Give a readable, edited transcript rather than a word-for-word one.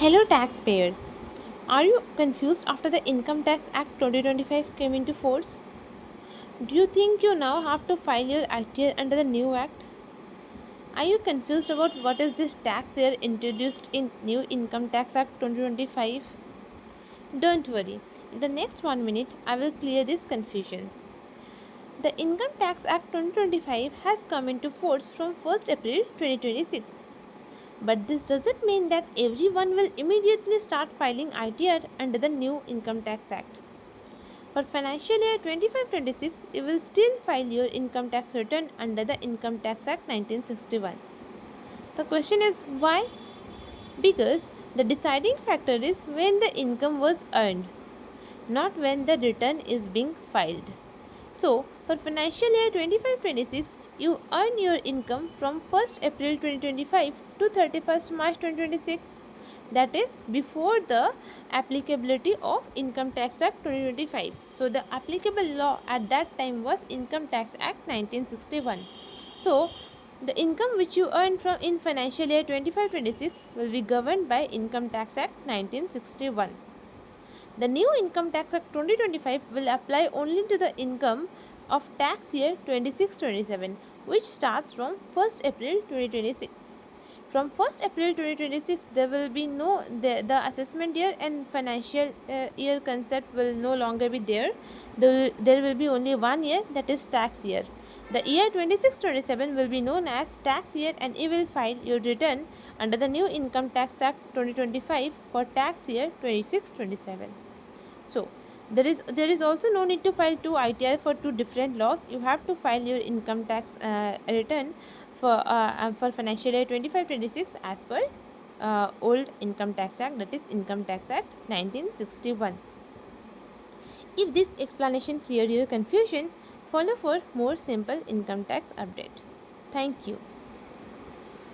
Hello, taxpayers. Are you confused after the Income Tax Act 2025 came into force? Do you think you now have to file your ITR under the new act? Are you confused about what is this tax year introduced in new Income Tax Act 2025? Don't worry. In the next 1 minute, I will clear these confusions. The Income Tax Act 2025 has come into force from 1st April 2026. But this doesn't mean that everyone will immediately start filing ITR under the new Income Tax Act. For financial year 25-26, you will still file your income tax return under the Income Tax Act 1961. The question is why? Because the deciding factor is when the income was earned, not when the return is being filed. So, for financial year 25-26, you earn your income from 1st April 2025 to 31st March 2026. That is before the applicability of Income Tax Act 2025. So, the applicable law at that time was Income Tax Act 1961. So, the income which you earn from in financial year 25-26 will be governed by Income Tax Act 1961. The new Income Tax Act 2025 will apply only to the income of tax year 26-27, which starts from 1st April 2026. From 1st April 2026, there will be the assessment year and financial year concept will no longer be there. There will be only one year, that is tax year. The year 26-27 will be known as tax year, and you will file your return under the new Income Tax Act 2025 for tax year 26-27. So, there is also no need to file two ITR for two different laws. You have to file your income tax return for financial year 25-26 as per old Income Tax Act, that is Income Tax Act 1961. If this explanation cleared your confusion, follow for more simple income tax update. Thank you.